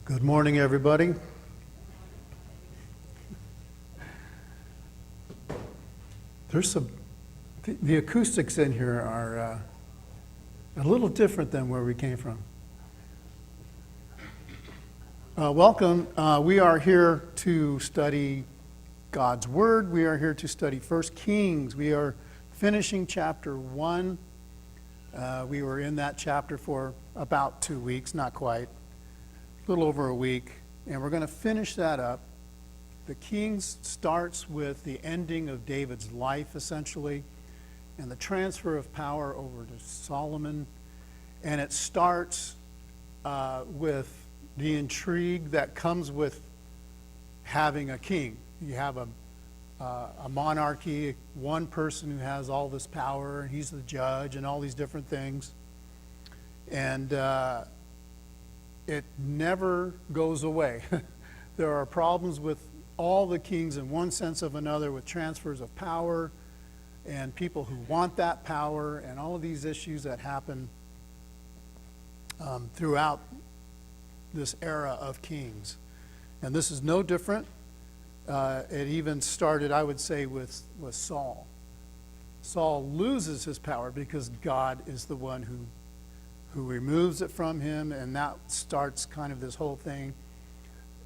Good morning, everybody. The acoustics in here are a little different than where we came from. Welcome. We are here to study God's Word. We are here to study 1 Kings. We are finishing chapter 1. We were in that chapter for about 2 weeks, not quite. A little over a week, and we're going to finish that up. The Kings starts with the ending of David's life, essentially, and the transfer of power over to Solomon. And it starts with the intrigue that comes with having a king. You have a monarchy, one person who has all this power, and he's the judge, and all these different things. And it never goes away. There are problems with all the kings in one sense of another, with transfers of power and people who want that power and all of these issues that happen throughout this era of kings. And this is no different. It even started, I would say, with Saul. Saul loses his power because God is the one who removes it from him, and that starts kind of this whole thing.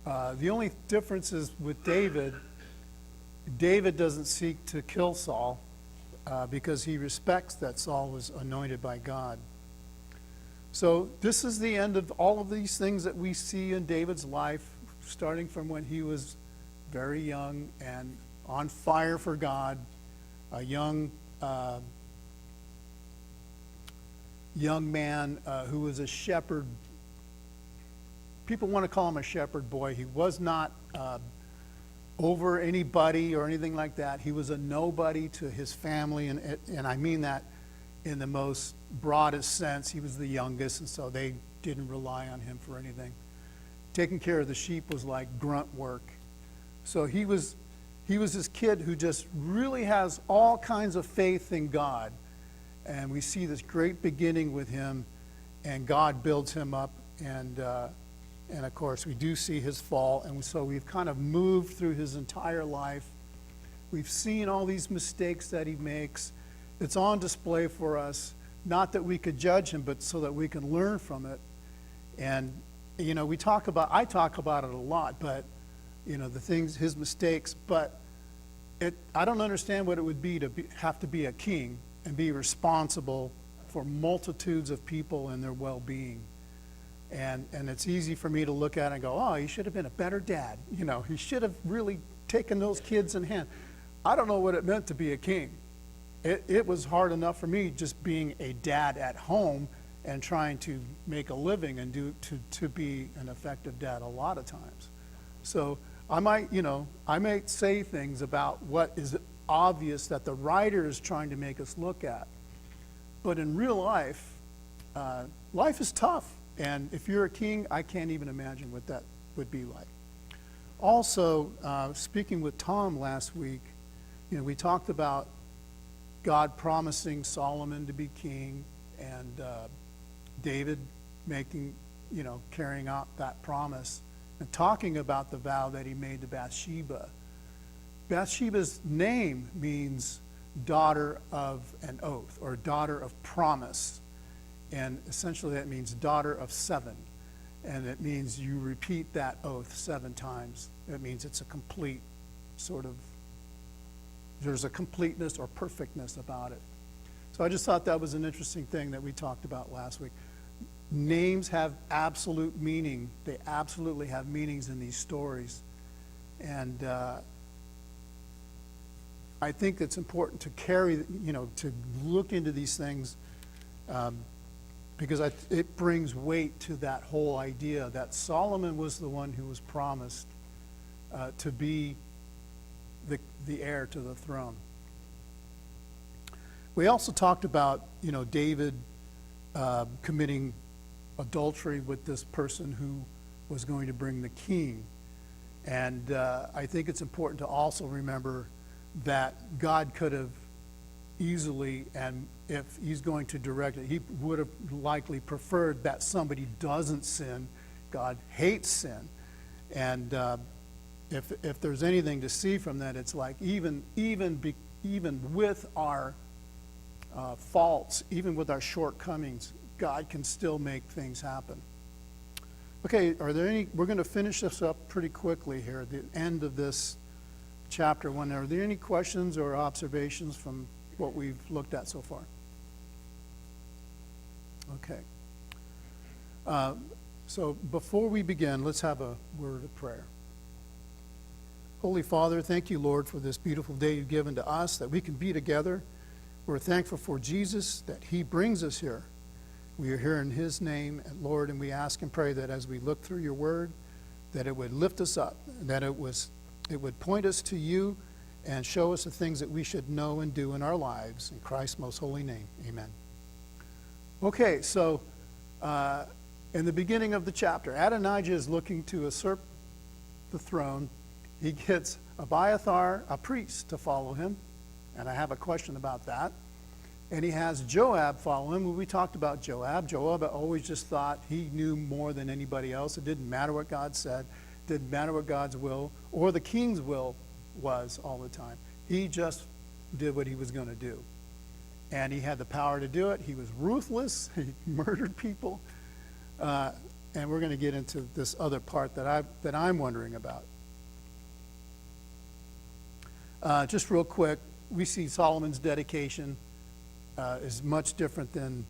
The only difference is with David doesn't seek to kill Saul because he respects that Saul was anointed by God. So this is the end of all of these things that we see in David's life, starting from when he was very young and on fire for God, a young man who was a shepherd. People want to call him a shepherd boy. He was not over anybody or anything like that. He was a nobody to his family, and I mean that in the most broadest sense. He was the youngest, and so they didn't rely on him for anything. Taking care of the sheep was like grunt work. So he was this kid who just really has all kinds of faith in God. And we see this great beginning with him, and God builds him up, and of course we do see his fall, and so we've kind of moved through his entire life. We've seen all these mistakes that he makes. It's on display for us, not that we could judge him, but so that we can learn from it. And I talk about it a lot, but the things, his mistakes. But I don't understand what it would be to have to be a king and be responsible for multitudes of people and their well-being. And it's easy for me to look at it and go, oh, he should have been a better dad. He should have really taken those kids in hand. I don't know what it meant to be a king. It was hard enough for me just being a dad at home and trying to make a living and to be an effective dad a lot of times. So I might say things about what is obvious that the writer is trying to make us look at. But in real life, life is tough. And if you're a king, I can't even imagine what that would be like. Also, speaking with Tom last week, we talked about God promising Solomon to be king, and David carrying out that promise, and talking about the vow that he made to Bathsheba. Bathsheba's name means daughter of an oath, or daughter of promise. And essentially that means daughter of 7. And it means you repeat that oath 7 times. It means it's a complete there's a completeness or perfectness about it. So I just thought that was an interesting thing that we talked about last week. Names have absolute meaning. They absolutely have meanings in these stories. And I think it's important to to look into these things because it brings weight to that whole idea that Solomon was the one who was promised to be the heir to the throne. We also talked about, David committing adultery with this person who was going to bring the king. And I think it's important to also remember that God could have easily, and if he's going to direct it, he would have likely preferred that somebody doesn't sin God hates sin. And if there's anything to see from that, it's like even with our faults, even with our shortcomings, God can still make things happen. Okay, we're going to finish this up pretty quickly here at the end of this chapter 1. Are there any questions or observations from what we've looked at so far? Okay. So before we begin, let's have a word of prayer. Holy Father, thank you, Lord, for this beautiful day you've given to us, that we can be together. We're thankful for Jesus, that he brings us here. We are here in his name, Lord, and we ask and pray that as we look through your word, that it would lift us up, that it would point us to you and show us the things that we should know and do in our lives. In Christ's most holy name, amen. Okay, so in the beginning of the chapter, Adonijah is looking to usurp the throne. He gets Abiathar, a priest, to follow him, and I have a question about that. And he has Joab follow him. When we talked about Joab always just thought he knew more than anybody else. It didn't matter what God said. It didn't matter what God's will or the king's will was all the time. He just did what he was going to do. And he had the power to do it. He was ruthless. He murdered people. And we're going to get into this other part that I'm wondering about. Just real quick, we see Solomon's dedication is much different than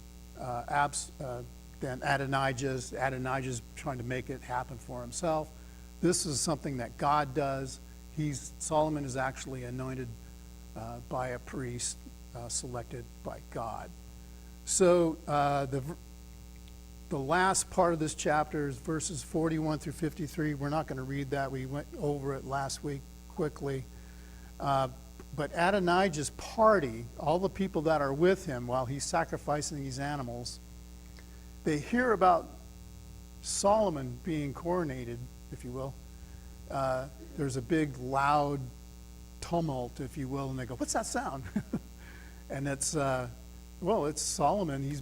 Adonijah's. Adonijah's trying to make it happen for himself. This is something that God does. Solomon is actually anointed by a priest selected by God. So the last part of this chapter is verses 41 through 53. We're not going to read that. We went over it last week quickly. But Adonijah's party, all the people that are with him while he's sacrificing these animals, they hear about Solomon being coronated, if you will. There's a big, loud tumult, if you will, and they go, "What's that sound?" And it's Solomon.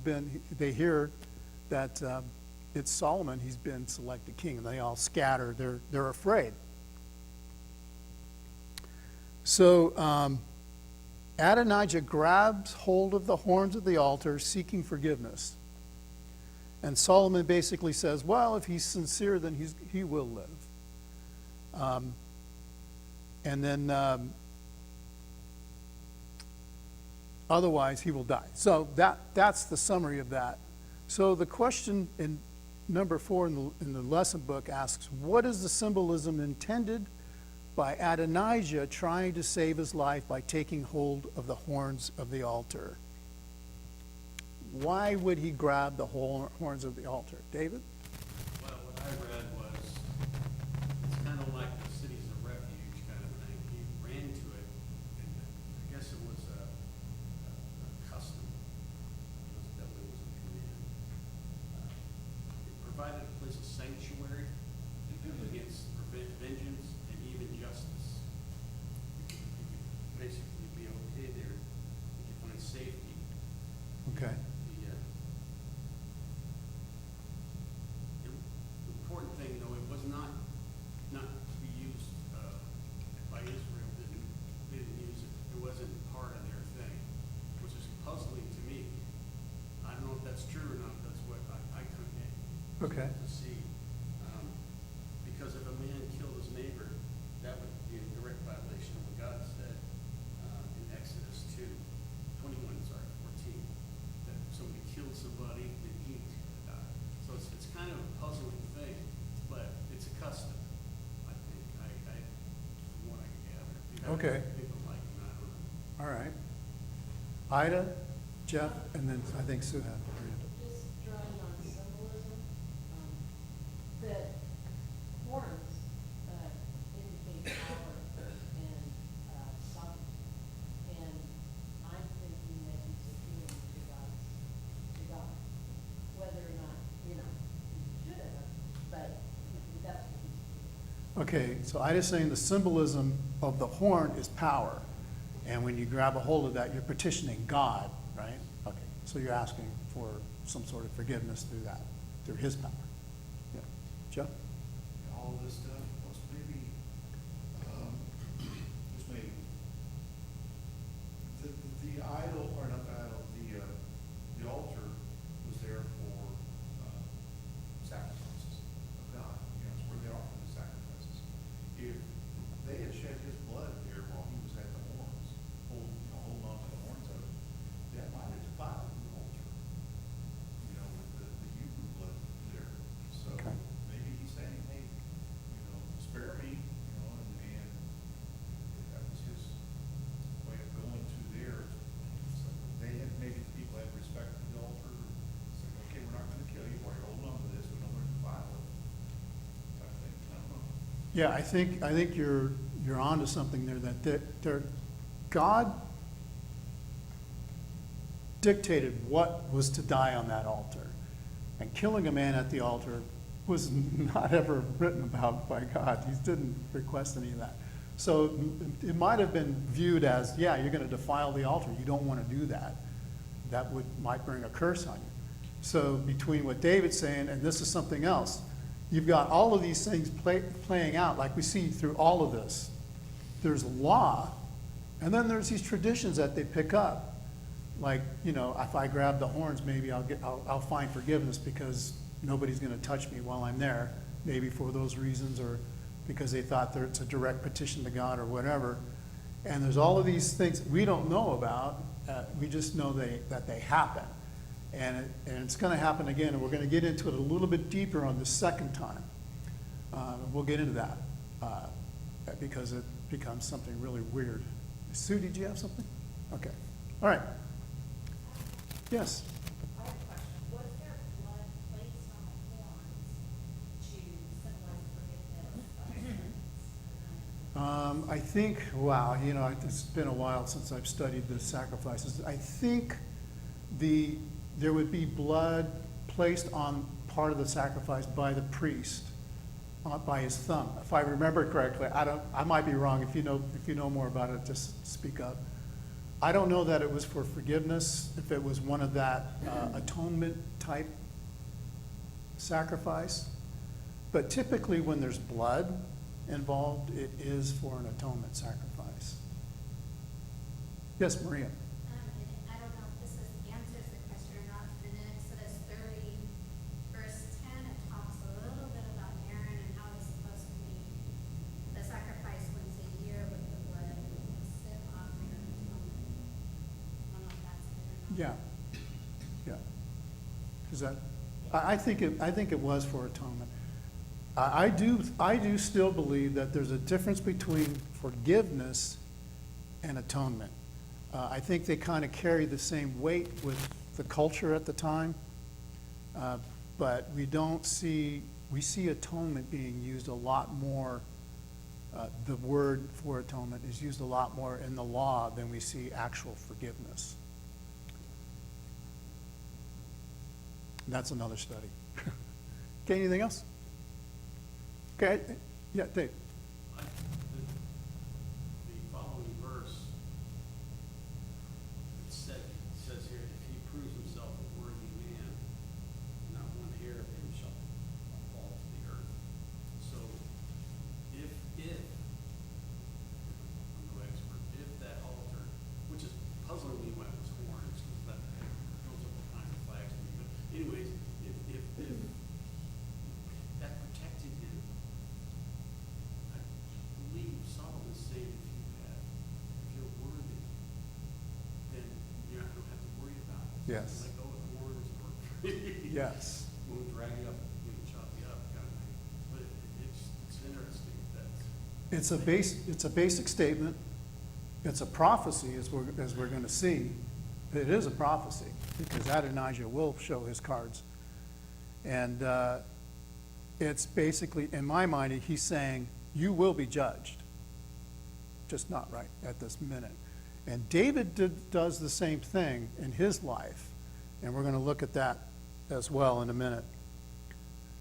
They hear that it's Solomon. He's been selected king, and they all scatter. They're afraid. So Adonijah grabs hold of the horns of the altar, seeking forgiveness. And Solomon basically says, well, if he's sincere, then he will live. And then otherwise he will die. So that's the summary of that. So the question in number 4 in the lesson book asks, what is the symbolism intended by Adonijah trying to save his life by taking hold of the horns of the altar? Why would he grab the horns of the altar? David? Well, what I read was it's kind of like the cities of refuge kind of thing. He ran to it, and I guess it was a custom. It was a command. It provided a place of sanctuary against vengeance and even justice. You could basically be okay there if you find safety. Okay. The important thing, though, it was not to be used by Israel. They didn't use it. It wasn't part of their thing, which is puzzling to me. I don't know if that's true or not. That's what I couldn't to see. Because if a man killed his neighbor, that would be a direct violation of what God said in Exodus 14, that if somebody killed somebody, then he would die. So it's kind of a puzzling thing, but it's a custom, I think. From what I can gather. Okay. People like it, I don't know. All right. Ida, Jeff, and then I think Sue had her hand up. Just drawing on symbolism, that horns indicate power and something. And I'm thinking that he's appealing to God. Whether or not, he should have, but that's what he's doing. Okay, so Ida's saying the symbolism of the horn is power. And when you grab a hold of that, you're petitioning God, right? Okay, so you're asking for some sort of forgiveness through that, through his power. Yeah. Jeff? All of this stuff, plus maybe, just maybe, the idol, or not the idol, the altar was there for, sacrifices of God, you know, it's where they offer the sacrifices. If they had shed his blood there while he was at the horns, holding on to the horns of it, that might have defiled the altar, you know, with the Hebrew blood there. So Okay. maybe he's saying, hey, you know, spare me, you know, and that was his way of going to theirs. So they had, maybe the people had respect for the altar, said, okay, we're not gonna kill you while you're holding on to this, we don't want to defile it. Type thing, I don't know. Yeah, I think you're onto something there, that God dictated what was to die on that altar. And killing a man at the altar was not ever written about by God. He didn't request any of that. So it might have been viewed as, yeah, you're going to defile the altar. You don't want to do that. That might bring a curse on you. So between what David's saying and this is something else, you've got all of these things playing out like we see through all of this. There's law, and then there's these traditions that they pick up. Like, you know, if I grab the horns, maybe I'll find forgiveness because nobody's going to touch me while I'm there, maybe for those reasons, or because they thought that it's a direct petition to God or whatever. And there's all of these things we don't know about. We just know that they happen. And it's going to happen again, and we're going to get into it a little bit deeper on the second time. We'll get into that because it becomes something really weird. Sue, did you have something? Okay. All right. Yes. I have a question. Was there blood placed on the horns to symbolize forgiveness? I think, wow, you know, it's been a while since I've studied the sacrifices. I think there would be blood placed on part of the sacrifice by the priest, by his thumb. If I remember correctly, I might be wrong. If you know more about it, just speak up. I don't know that it was for forgiveness, if it was one of that atonement type sacrifice. But typically when there's blood involved, it is for an atonement sacrifice. Yes, Maria. I don't know if this answers the question or not, but in Exodus 30, verse 10, it talks a little bit about Aaron and how he's supposed to make the sacrifice once a year with the blood of the sin offering of atonement. I don't know if that's it or not. Yeah. Is that? I think it was for atonement. I do still believe that there's a difference between forgiveness and atonement. I think they kind of carry the same weight with the culture at the time, but we see atonement being used a lot more. The word for atonement is used a lot more in the law than we see actual forgiveness. That's another study. Okay, anything else? Okay, yeah, Dave. The following verse, it says here, if he proves himself a worthy man, not one hair of him shall fall to the earth. So if, I'm no expert, if that altar, which is puzzling me when it was horns, because that throws up all kinds of flags to me, but anyways, if that protected him, I believe Solomon's saying if you're worthy, then you're not gonna have to worry about it. Yes. Let go of the horns or Yes. we'll drag you up, chop you up kind of thing. But it's interesting that It's a basic statement. It's a prophecy, as we're going to see. It is a prophecy because Adonijah will show his cards, and it's basically, in my mind, he's saying you will be judged, just not right at this minute. And David does the same thing in his life, and we're going to look at that as well in a minute.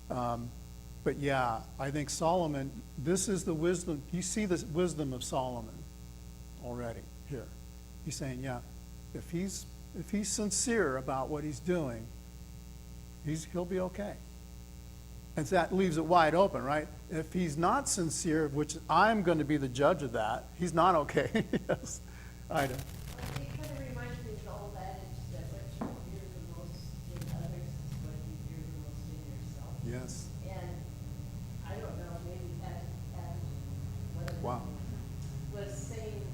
But yeah, I think Solomon, this is the wisdom. You see the wisdom of Solomon already here. He's saying, yeah, if he's sincere about what he's doing, he'll be okay. And that leaves it wide open, right? If he's not sincere, which I'm going to be the judge of that, he's not okay. Yes, Ida. It kind of reminds me of the old adage that what you fear the most in others is what you fear the most in yourself. Yes. And I don't know, maybe that, whatever. Wow. Was saying,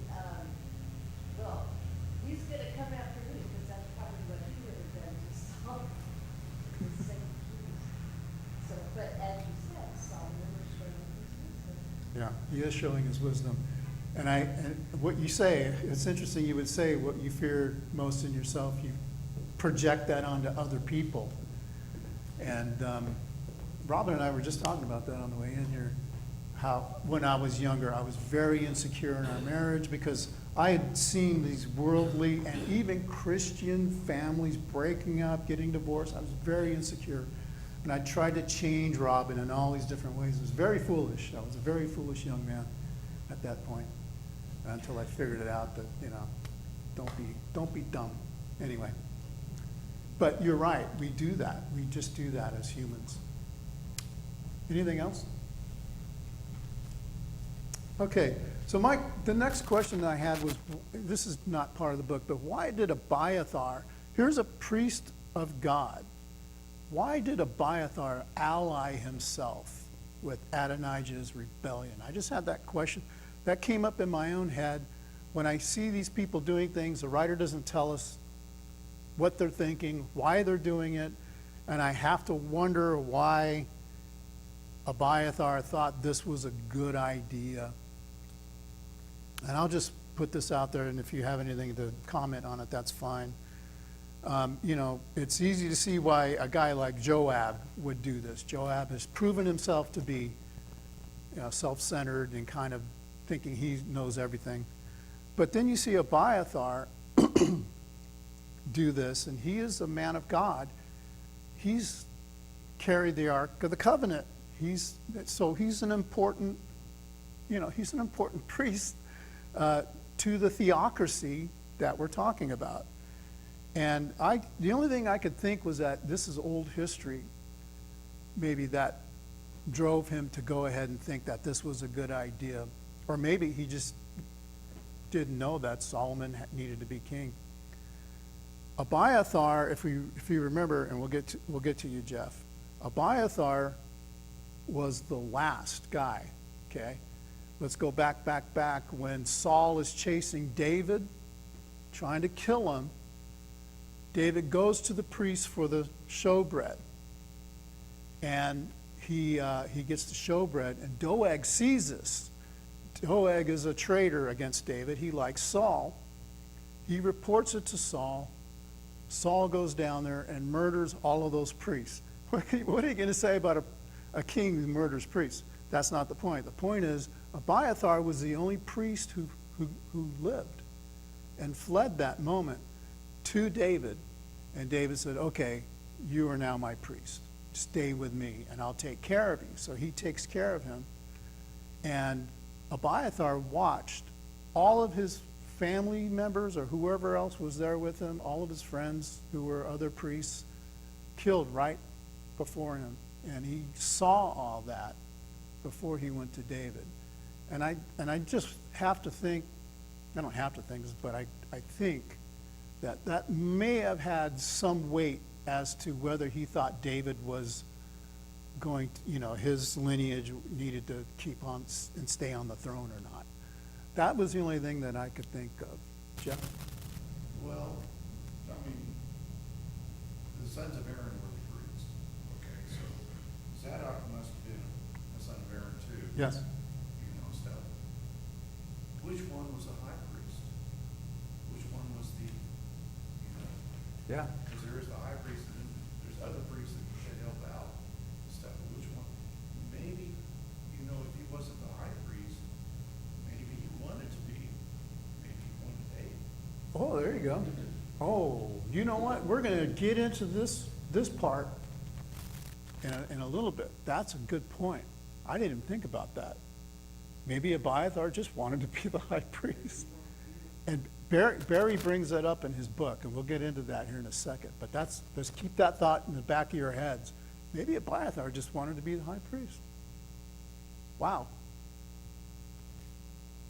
well, he's gonna come after me, because that's probably what he would have done to Saul. The same truth. So, but as you said, Solomon was showing his wisdom. Yeah, he is showing his wisdom. And what you say, it's interesting, you would say what you fear most in yourself, you project that onto other people. And Robin and I were just talking about that on the way in here, how when I was younger, I was very insecure in our marriage because I had seen these worldly and even Christian families breaking up, getting divorced. I was very insecure. And I tried to change Robin in all these different ways. It was very foolish. I was a very foolish young man at that point, until I figured it out that, don't be dumb. Anyway. But you're right, we do that. We just do that as humans. Anything else? Okay, so the next question I had was, this is not part of the book, but why did Abiathar, here's a priest of God, why did Abiathar ally himself with Adonijah's rebellion? I just had that question. That came up in my own head. When I see these people doing things, the writer doesn't tell us what they're thinking, why they're doing it, and I have to wonder why Abiathar thought this was a good idea. And I'll just put this out there, and if you have anything to comment on it, that's fine. It's easy to see why a guy like Joab would do this. Joab has proven himself to be self-centered and kind of thinking he knows everything. But then you see Abiathar do this, and he is a man of God. He's carried the Ark of the Covenant. He's an important priest to the theocracy that we're talking about. And the only thing I could think was that this is old history, maybe that drove him to go ahead and think that this was a good idea. Or maybe he just didn't know that Solomon needed to be king. Abiathar, if you remember, and we'll get to you, Jeff. Abiathar was the last guy, okay? Let's go back when Saul is chasing David, trying to kill him. David goes to the priest for the showbread, and he gets the showbread, and Doeg sees this. Doeg is a traitor against David. He likes Saul. He reports it to Saul. Saul goes down there and murders all of those priests. What are you going to say about a king who murders priests? That's not the point. The point is Abiathar was the only priest who lived and fled that moment to David. And David said, okay, you are now my priest. Stay with me and I'll take care of you. So he takes care of him. And Abiathar watched all of his family members or whoever else was there with him, all of his friends who were other priests, killed right before him. And he saw all that before he went to David. And I just have to think, I don't have to think, but I think that may have had some weight as to whether he thought David was going to, his lineage needed to keep on and stay on the throne or not. That was the only thing that I could think of. Jeff? Well, the sons of Aaron were the priests. Okay, so Zadok must have been a son of Aaron too. Yes. So which one was the high priest? Which one was the, Yeah. because there is the high priest and then there's other priests that help out and stuff. But which one? Maybe, if he wasn't the high priest, maybe he wanted to be. Maybe he wanted David. Oh, there you go. Oh, you know what? We're going to get into this part in a little bit. That's a good point. I didn't even think about that. Maybe Abiathar just wanted to be the high priest. And Barry brings that up in his book, and we'll get into that here in a second. But let's keep that thought in the back of your heads. Maybe Abiathar just wanted to be the high priest. Wow.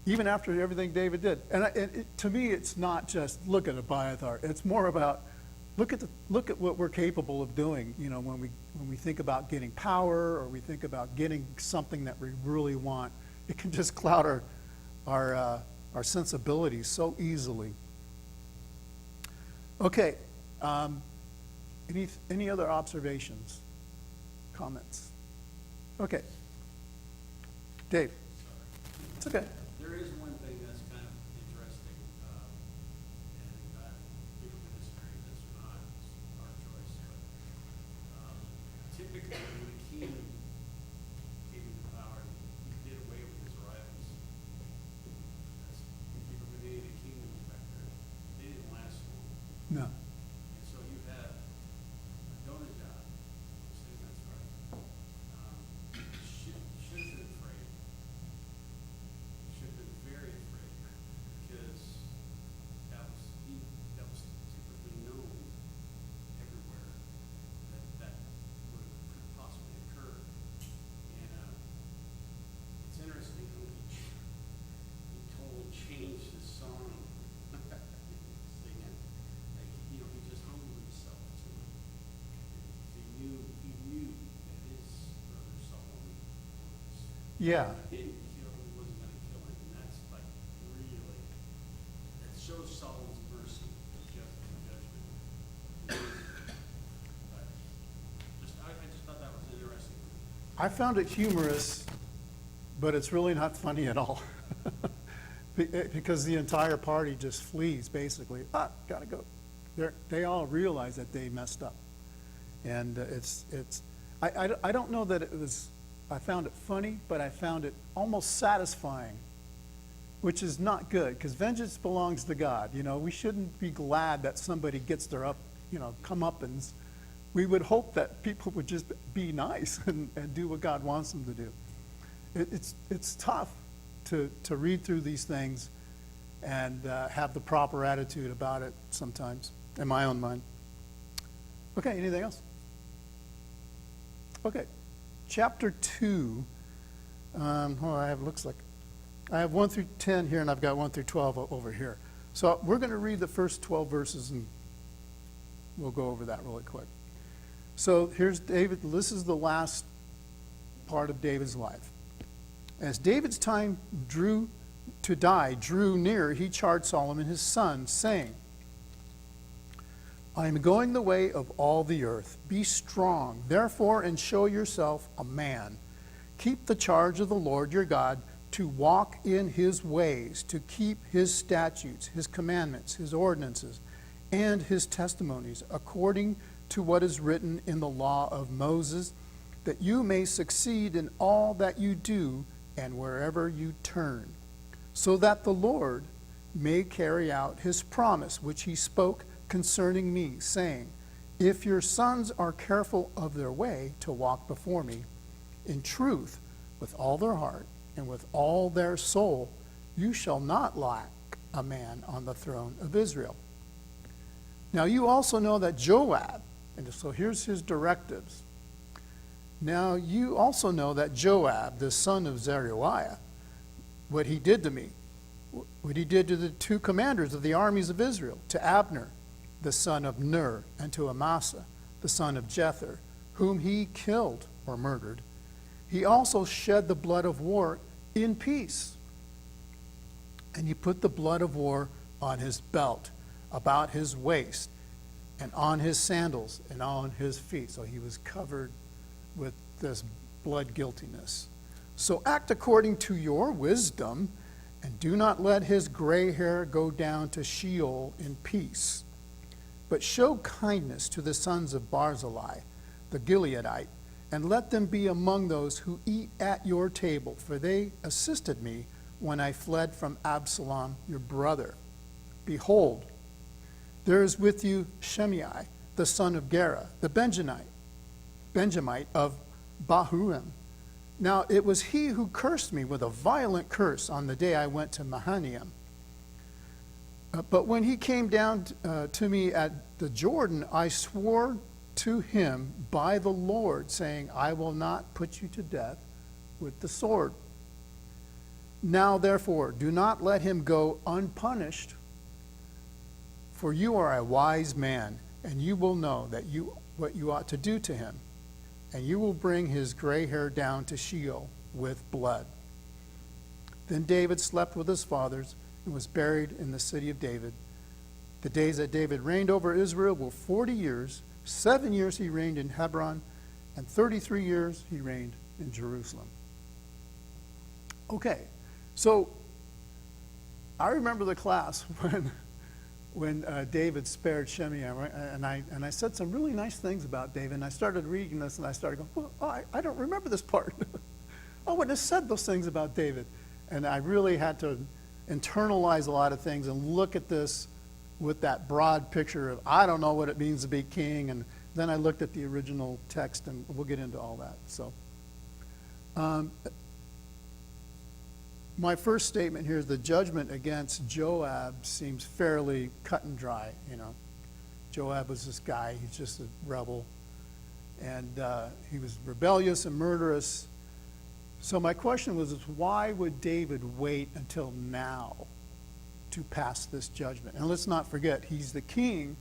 Even after everything David did. And to me, it's not just look at Abiathar. It's more about look at what we're capable of doing. You know, when we think about getting power or we think about getting something that we really want, it can just cloud our sensibilities so easily. Okay. Any other observations, comments? Okay. Dave. It's okay. There is one thing that's kind of interesting, and I think we disagree with this or not, it's our choice, but typically when the king came into power, he did away with his rivals. As people believe the kingdom back there, they didn't last long. No. And so you have Adonijah, I'm saying that's right, should have been afraid. Should have been very afraid, because that was typically known everywhere that could possibly occur. And it's interesting how he changed his song, singing. Like, you know, he just humbled himself to it. He knew that his brother Solomon was. Yeah. He wasn't gonna kill him, and that's like really, it shows Solomon's mercy and judgment. But I just thought that was interesting. I found it humorous, but it's really not funny at all. Because the entire party just flees, basically. Gotta go. They all realize that they messed up. And I don't know that it was, I found it funny, but I found it almost satisfying, which is not good, because vengeance belongs to God. You know, we shouldn't be glad that somebody gets their comeuppance. We would hope that people would just be nice and do what God wants them to do. It's tough to read through these things and have the proper attitude about it sometimes, in my own mind. Okay, anything else? Okay, chapter 2. I have 1 through 10 here, and I've got 1 through 12 over here. So we're going to read the first 12 verses, and we'll go over that really quick. So here's David. This is the last part of David's life. As David's time drew near, he charged Solomon his son, saying, I am going the way of all the earth. Be strong, therefore, and show yourself a man. Keep the charge of the Lord your God, to walk in his ways, to keep his statutes, his commandments, his ordinances, and his testimonies, according to what is written in the law of Moses, that you may succeed in all that you do and wherever you turn, so that the Lord may carry out his promise, which he spoke concerning me, saying, if your sons are careful of their way to walk before me in truth with all their heart and with all their soul, you shall not lack a man on the throne of Israel. Now you also know that Joab, and so here's his directives. Now you also know that Joab, the son of Zeruiah, what he did to me, what he did to the two commanders of the armies of Israel, to Abner, the son of Ner, and to Amasa, the son of Jether, whom he killed or murdered. He also shed the blood of war in peace. And he put the blood of war on his belt, about his waist, and on his sandals, and on his feet. So he was covered with this blood guiltiness. So act according to your wisdom, and do not let his gray hair go down to Sheol in peace. But show kindness to the sons of Barzillai, the Gileadite, and let them be among those who eat at your table, for they assisted me when I fled from Absalom your brother. Behold, there is with you Shimei, the son of Gera, the Benjamite of Bahurim. Now it was he who cursed me with a violent curse on the day I went to Mahanaim. But when he came down to me at the Jordan, I swore to him by the Lord, saying, I will not put you to death with the sword. Now therefore, do not let him go unpunished, for you are a wise man, and you will know what you ought to do to him, and you will bring his gray hair down to Sheol with blood. Then David slept with his fathers and was buried in the city of David. The days that David reigned over Israel were 40 years. 7 years he reigned in Hebron, and 33 years he reigned in Jerusalem. Okay, so I remember the class when David spared Shimei, and I said some really nice things about David, and I started reading this, and I started going, well, I don't remember this part. I wouldn't have said those things about David. And I really had to internalize a lot of things and look at this with that broad picture of, I don't know what it means to be king, and then I looked at the original text, and we'll get into all that. So, my first statement here is the judgment against Joab seems fairly cut and dry. You know, Joab was this guy, he's just a rebel, and he was rebellious and murderous. So my question was, why would David wait until now to pass this judgment? And let's not forget, he's the king,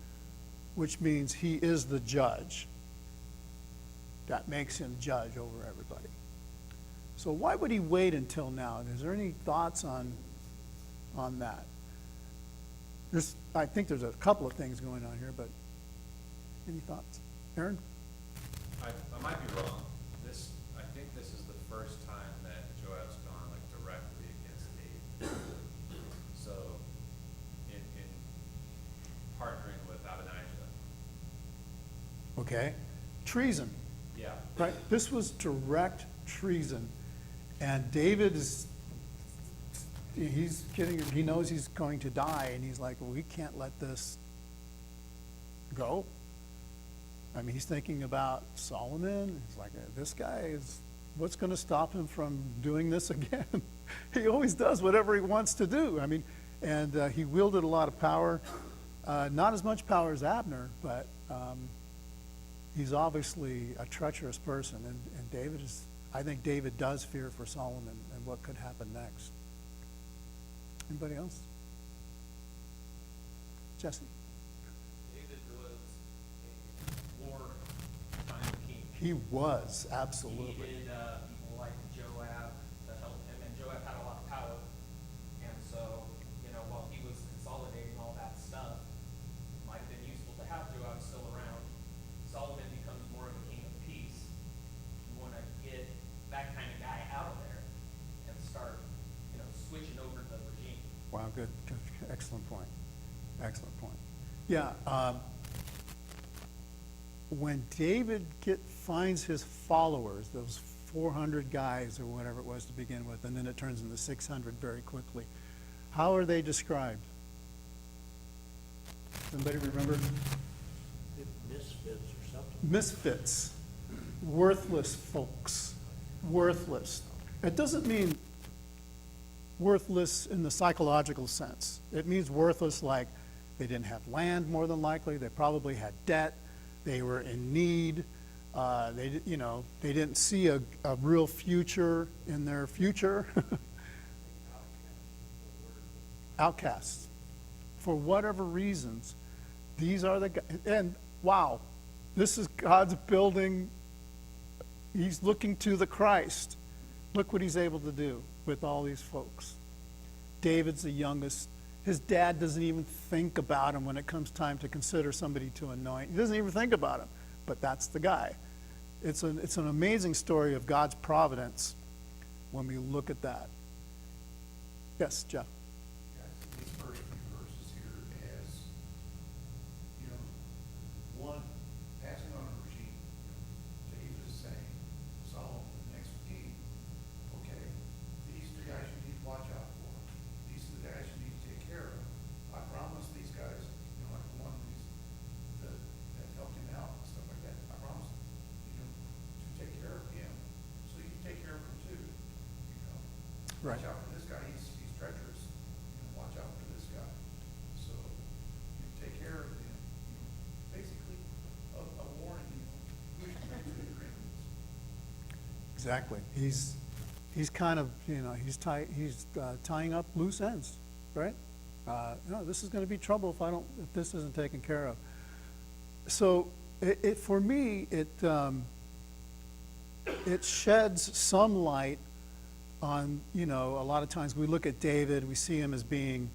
which means he is the judge. That makes him judge over everybody. So why would he wait until now? Is there any thoughts on that? I think there's a couple of things going on here, but any thoughts? Aaron? I might be wrong. I think this is the first time that Joab's gone directly against David. So, in partnering with Adonijah. Okay. Treason, Yeah. right? This was direct treason. And David he knows he's going to die, and he's like, well, we can't let this go. I mean, he's thinking about Solomon. He's like, this guy what's going to stop him from doing this again? He always does whatever he wants to do. I mean, and he wielded a lot of power. Not as much power as Abner, but he's obviously a treacherous person. And I think David does fear for Solomon and what could happen next. Anybody else? Jesse? David was a wartime king. He was, absolutely. He needed people like Joab to help him, and Joab had a lot of power. And so, while he was consolidating all that stuff, it might have been useful to have Joab still around. Solomon becomes more of a king of peace. You want to get that kind of guy out of there and start, switching over the regime. Wow, good. Excellent point. Excellent point. Yeah, when David finds his followers, those 400 guys or whatever it was to begin with, and then it turns into 600 very quickly, how are they described? Somebody remember? Misfits or something. Misfits. Worthless folks. Worthless. It doesn't mean worthless in the psychological sense. It means worthless like they didn't have land, more than likely. They probably had debt. They were in need. They didn't see a real future in their future. Outcasts. For whatever reasons, these are the guys. And wow, this is God's building. He's looking to the Christ. Look what he's able to do with all these folks. David's the youngest. His dad doesn't even think about him when it comes time to consider somebody to anoint. He doesn't even think about him, but that's the guy. It's an amazing story of God's providence when we look at that. Yes, Jeff. These first few verses here as, one, passing on a regime. David is saying, Solomon, the next king, okay, these are the guys you need to watch out for. These are the guys you need to take care of. I promise these guys, like one of these that helped him out and stuff like that, I promise, to take care of him, so you take care of him too, Right. Watch out for this guy, he's treacherous, watch out for this guy. So, take care of him, basically, a warning Exactly. He's kind of, he's tying up loose ends, right? This is going to be trouble if this isn't taken care of. So for me, it sheds some light on, a lot of times we look at David, we see him as being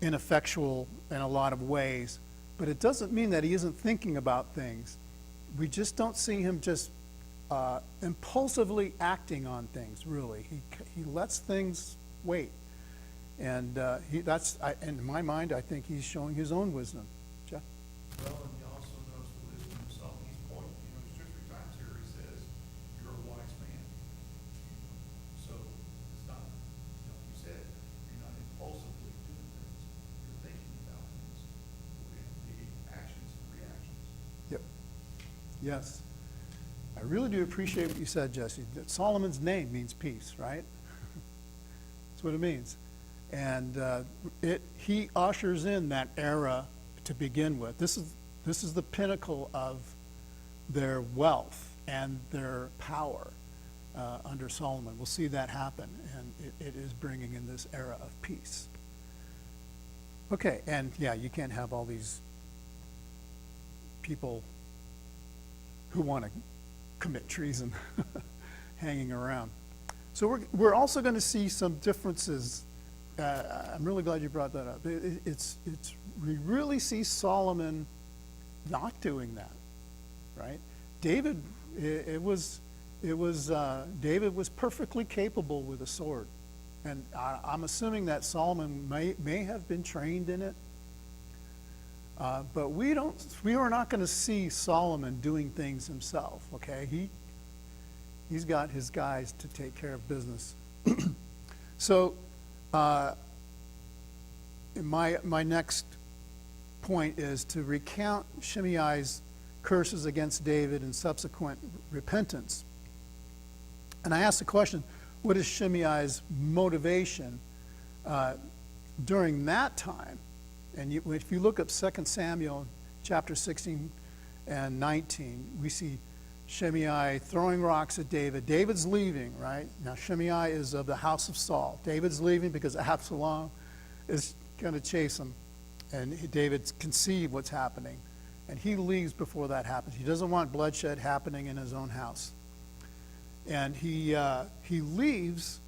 ineffectual in a lot of ways, but it doesn't mean that he isn't thinking about things. We just don't see him just impulsively acting on things, really. He lets things wait. And in my mind, I think he's showing his own wisdom. Jeff? Well, and you also notice the wisdom of Solomon's point. There's 2 or 3 times here he says, "You're a wise man." So it's not, you said, you're not impulsively doing things. You're thinking about things. The actions and reactions. Yep. Yes. I really do appreciate what you said, Jesse. That Solomon's name means peace, right? That's what it means. And he ushers in that era to begin with. This is the pinnacle of their wealth and their power under Solomon. We'll see that happen, and it is bringing in this era of peace. Okay, and yeah, you can't have all these people who want to commit treason hanging around. So we're also going to see some differences. I'm really glad you brought that up. We really see Solomon not doing that, right? David, David was perfectly capable with a sword, and I'm assuming that Solomon may have been trained in it. But we are not going to see Solomon doing things himself, okay? He's got his guys to take care of business. So my next point is to recount Shimei's curses against David and subsequent repentance. And I asked the question, what is Shimei's motivation during that time? And if you look up 2 Samuel chapter 16 and 19, we see Shimei throwing rocks at David. David's leaving, right? Now Shimei is of the house of Saul. David's leaving because Absalom is going to chase him. And David can see what's happening. And he leaves before that happens. He doesn't want bloodshed happening in his own house. And he leaves,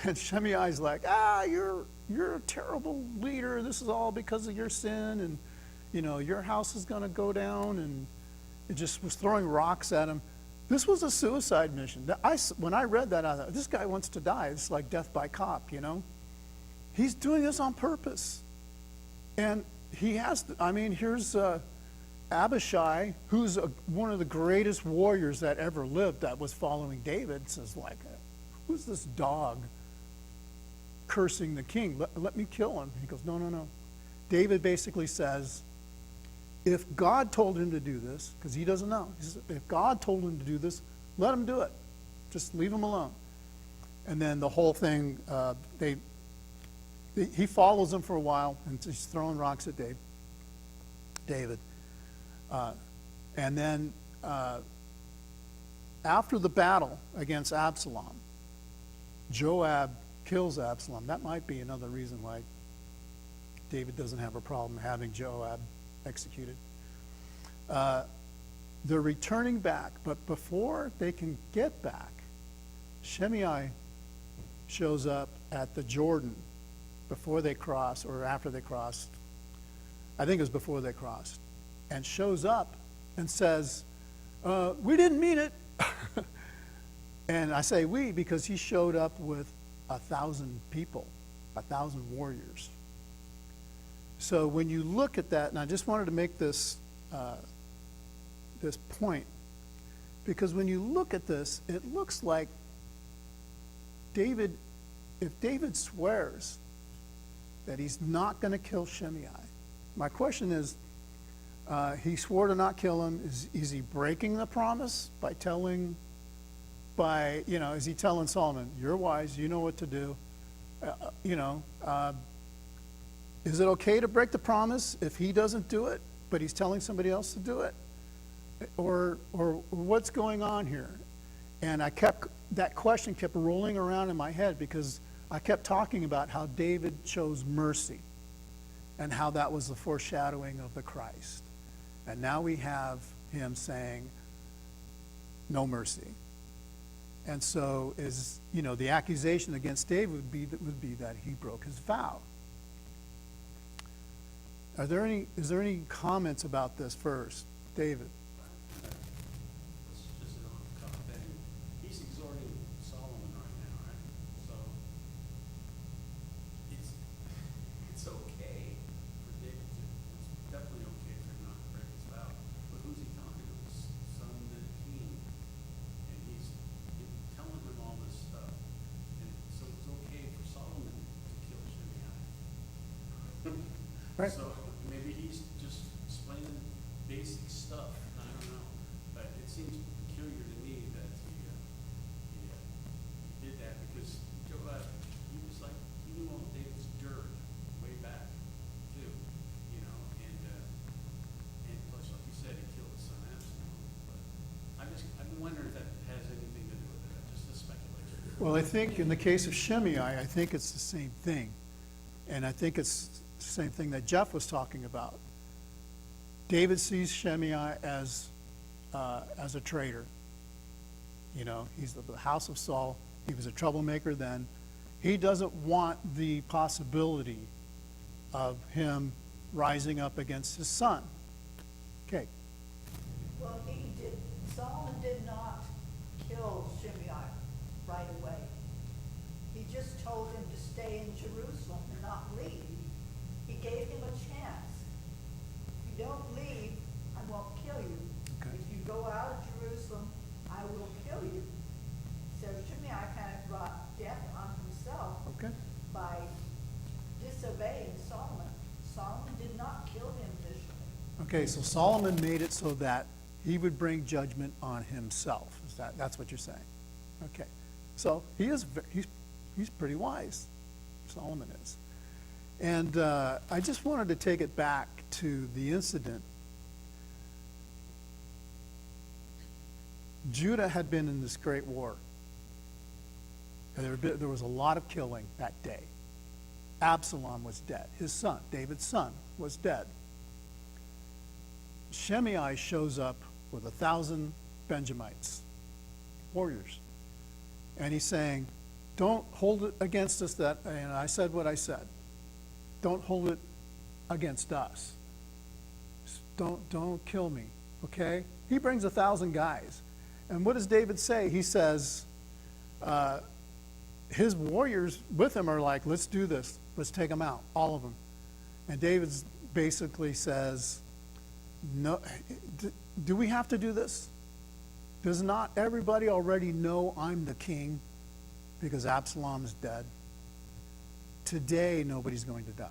and Shimei's like, you're a terrible leader. This is all because of your sin, and your house is going to go down. And it just was throwing rocks at him. This was a suicide mission. When I read that, I thought, this guy wants to die. It's like death by cop, He's doing this on purpose. And here's Abishai, who's one of the greatest warriors that ever lived, that was following David, says, who's this dog cursing the king? Let me kill him. He goes, no. David basically says, if God told him to do this, because he doesn't know, he says, if God told him to do this, let him do it. Just leave him alone. And then the whole thing, he follows him for a while, and he's throwing rocks at David. And then after the battle against Absalom, Joab kills Absalom. That might be another reason why David doesn't have a problem having Joab executed. They're returning back, but before they can get back, Shimei shows up at the Jordan before they cross, or after they crossed. I think it was before they crossed, and shows up and says, we didn't mean it. And I say we because he showed up with 1,000 people, 1,000 warriors. So when you look at that, and I just wanted to make this point, because when you look at this, it looks like if David swears that he's not going to kill Shimei, my question is, he swore to not kill him. Is he breaking the promise is he telling Solomon, you're wise, you know what to do? Is it okay to break the promise if he doesn't do it, but he's telling somebody else to do it? Or what's going on here? And that question kept rolling around in my head because I kept talking about how David chose mercy and how that was the foreshadowing of the Christ. And now we have him saying, no mercy. And so the accusation against David would be that he broke his vow. Is there any comments about this first? David? Let's just hit on a couple things. He's exhorting Solomon right now, right? So it's okay for David to, it's definitely okay for him not to break his vow. But who's he talking to? His son, the king. And he's telling him all this stuff. And so it's okay for Solomon to kill Shimei. Right. So maybe he's just explaining basic stuff. I don't know. But it seems peculiar to me that he did that because Joab, he was like, he knew all David's dirt way back too, and plus, like you said, he killed his son Absalom. But I've been wondering if that has anything to do with it, just a speculation. Well, I think in the case of Shimei, I think it's the same thing. And I think it's the same thing that Jeff was talking about. David sees Shimei as a traitor. He's the house of Saul. He was a troublemaker then. He doesn't want the possibility of him rising up against his son. Okay. Well, Solomon did not kill Shimei right away. He just told him to stay in Jerusalem and not leave. He gave him a chance. If you don't leave, I won't kill you. Okay. If you go out of Jerusalem, I will kill you. So Shimei kind of brought death on himself Okay. by disobeying Solomon. Solomon did not kill him initially. Okay, so Solomon made it so that he would bring judgment on himself. That's what you're saying? Okay. So he's pretty wise. Solomon is. And I just wanted to take it back to the incident. Judah had been in this great war. And there was a lot of killing that day. Absalom was dead. His son, David's son, was dead. Shimei shows up with 1,000 Benjamites, warriors. And he's saying, don't hold it against us and I said what I said. Don't hold it against us. Don't kill me, okay? He brings 1,000 guys. And what does David say? He says, his warriors with him are like, let's do this. Let's take them out, all of them. And David basically says, no, do we have to do this? Does not everybody already know I'm the king because Absalom is dead? Today, nobody's going to die.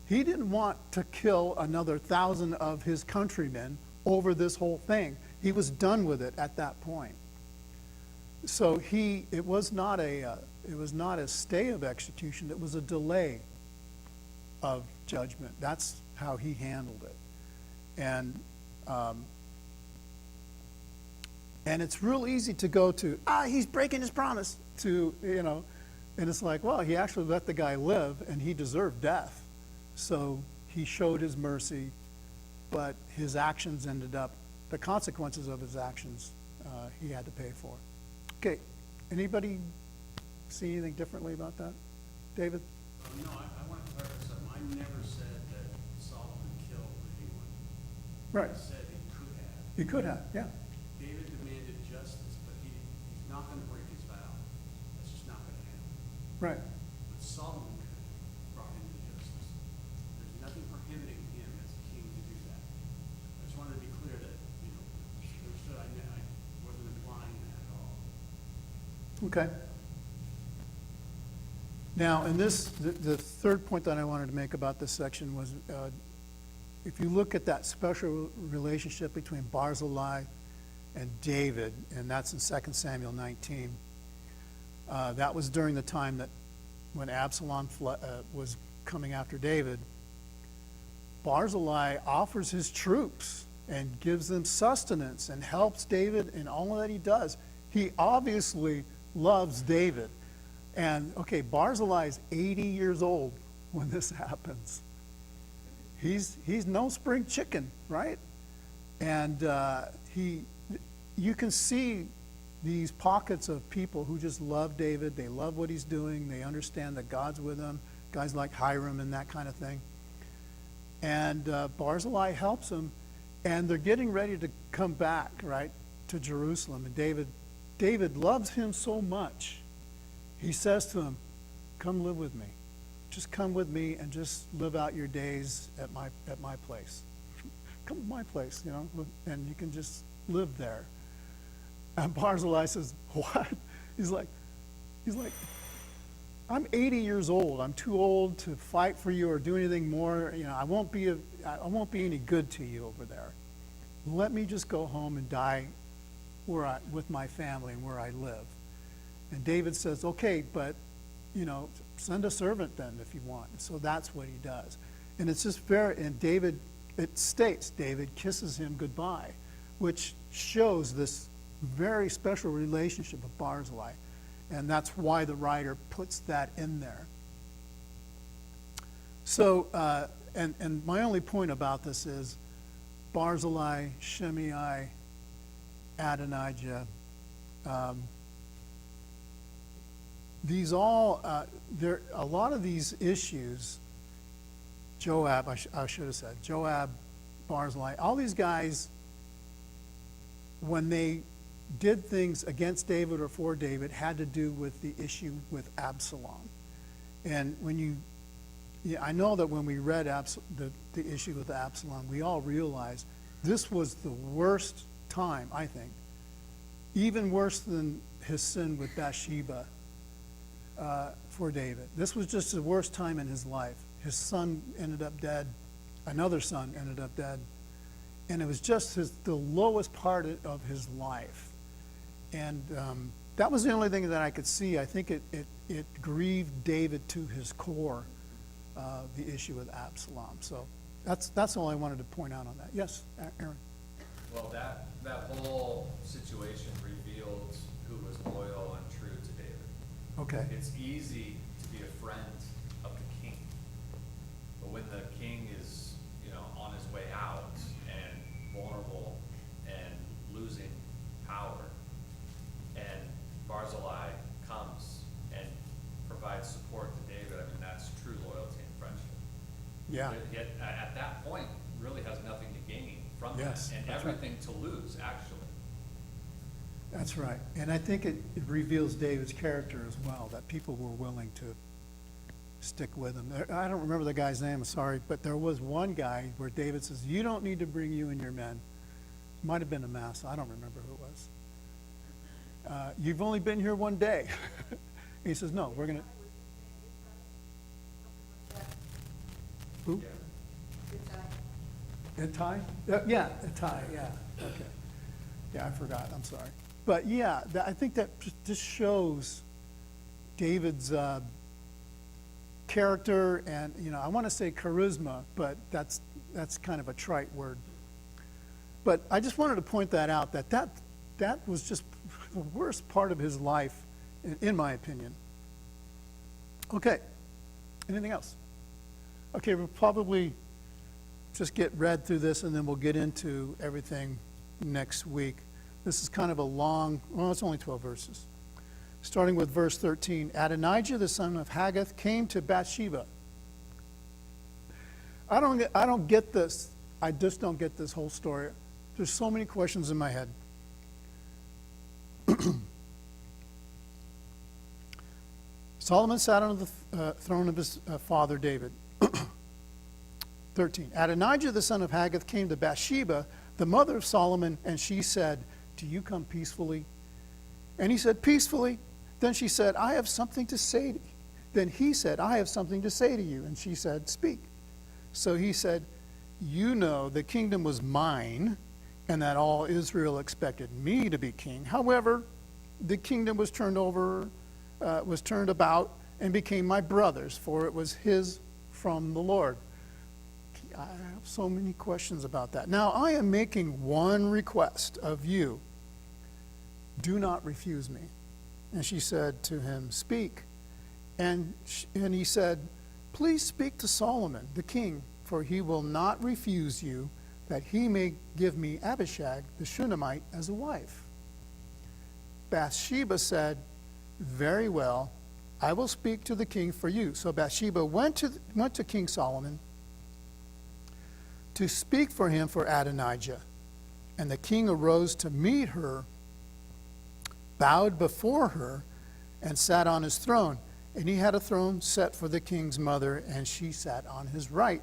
He didn't want to kill another 1,000 of his countrymen over this whole thing. He was done with it at that point. So it was not a stay of execution. It was a delay of judgment. That's how he handled it. And it's real easy to go to, he's breaking his promise, and it's like, well, he actually let the guy live and he deserved death. So he showed his mercy, but his actions the consequences of his actions, he had to pay for. Okay, anybody see anything differently about that? David? No, I want to clarify something. I never said that Solomon killed anyone. Right. I said he could have. He could have, yeah. David demanded justice, but he's not going to break his vow. That's just not going to happen. Right. But Solomon could have brought him to justice. There's nothing prohibiting him as a king to do that. I just wanted to be clear that, I wasn't implying that at all. Okay. Now, and the third point that I wanted to make about this section was, if you look at that special relationship between Barzillai and David, and that's in 2 Samuel 19, that was during the time that when Absalom was coming after David. Barzillai offers his troops and gives them sustenance and helps David in all that he does. He obviously loves David. And, okay, Barzillai is 80 years old when this happens. He's no spring chicken, right? And you can see these pockets of people who just love David. They love what he's doing. They understand that God's with him. Guys like Hiram and that kind of thing. And Barzillai helps him. And they're getting ready to come back, right, to Jerusalem. And David loves him so much. He says to him, come live with me. Just come with me and just live out your days at my place. Come to my place, you know, and you can just live there. And Barzillai says, what? He's like, I'm 80 years old. I'm too old to fight for you or do anything more. You know, I won't be any good to you over there. Let me just go home and die with my family and where I live. And David says, okay, but, you know, send a servant then if you want. So that's what he does. And it's just David kisses him goodbye, which shows this very special relationship with Barzillai. And that's why the writer puts that in there. So, and my only point about this is Barzillai, Shimei, Adonijah, these all, a lot of these issues, Joab, I should have said, Joab, Barzillai, all these guys, when they did things against David or for David, had to do with the issue with Absalom. And I know that when we read the issue with Absalom, we all realized this was the worst time, I think, even worse than his sin with Bathsheba for David. This was just the worst time in his life. His son ended up dead. Another son ended up dead. And it was just the lowest part of his life. And that was the only thing that I could see. I think it grieved David to his core, the issue with Absalom. So that's all I wanted to point out on that. Yes, Aaron? Well, that whole situation revealed who was loyal and true to David. Okay. It's easy to be a friend of the king, but when the king is, you know, on his way out and vulnerable and losing power, and Barzillai comes and provides support to David, I mean, that's true loyalty and friendship. Yeah. Yet at that point, really has nothing to gain from Yes, that, and that's right. everything to lose, actually. That's right. And I think it reveals David's character as well, that people were willing to stick with him. I don't remember the guy's name, I'm sorry, but there was one guy where David says, you don't need to bring you and your men. It might have been Amasa, I don't remember who it was. You've only been here one day. He says, no, we're going to... Who? Ittai? Yeah, Ittai, yeah. Okay. Yeah, I forgot, I'm sorry. But yeah, I think that just shows David's character and, you know, I want to say charisma, but that's kind of a trite word. But I just wanted to point that out, that was just the worst part of his life, in my opinion. Okay, anything else? Okay, we'll probably just get read through this and then we'll get into everything next week. This is kind of a long, well, it's only 12 verses. Starting with verse 13. Adonijah, the son of Haggith, came to Bathsheba. I don't get this. I just don't get this whole story. There's so many questions in my head. Solomon sat on the throne of his father David. 13. Adonijah, the son of Haggith, came to Bathsheba, the mother of Solomon, and she said, do you come peacefully? And he said, peacefully. Then she said, I have something to say to you. Then he said, I have something to say to you. And she said, speak. So he said, you know the kingdom was mine, and that all Israel expected me to be king. However, the kingdom was turned about, and became my brother's, for it was his from the Lord. I have so many questions about that. Now, I am making one request of you. Do not refuse me. And she said to him, speak. And he said, please speak to Solomon, the king, for he will not refuse you, that he may give me Abishag, the Shunammite, as a wife. Bathsheba said, very well, I will speak to the king for you. So Bathsheba went to King Solomon to speak for him for Adonijah. And the king arose to meet her, bowed before her, and sat on his throne. And he had a throne set for the king's mother, and she sat on his right.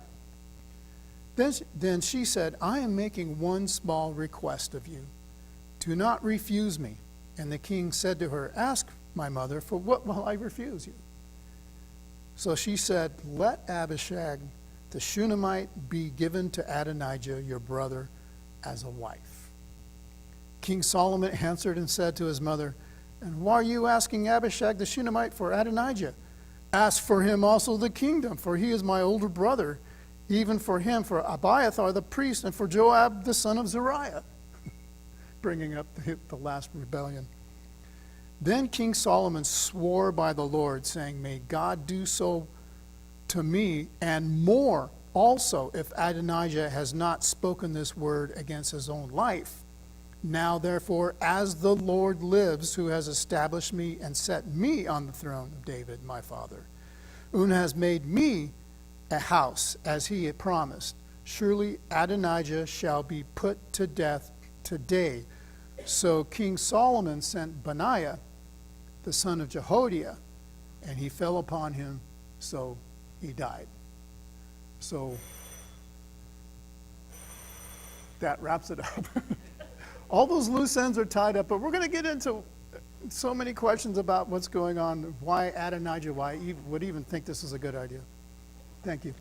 Then she said, I am making one small request of you. Do not refuse me. And the king said to her, ask my mother, for what will I refuse you? So she said, let Abishag, the Shunammite, be given to Adonijah, your brother, as a wife. King Solomon answered and said to his mother, and why are you asking Abishag the Shunammite for Adonijah? Ask for him also the kingdom, for he is my older brother, even for him, for Abiathar the priest, and for Joab the son of Zeruiah. Bringing up the last rebellion. Then King Solomon swore by the Lord, saying, may God do so to me, and more also, if Adonijah has not spoken this word against his own life. Now, therefore, as the Lord lives, who has established me and set me on the throne of David, my father, and has made me a house, as he had promised, surely Adonijah shall be put to death today. So King Solomon sent Benaiah, the son of Jehoiada, and he fell upon him, so he died. So that wraps it up. All those loose ends are tied up, but we're going to get into so many questions about what's going on, why Adonijah, why Eve would even think this is a good idea. Thank you.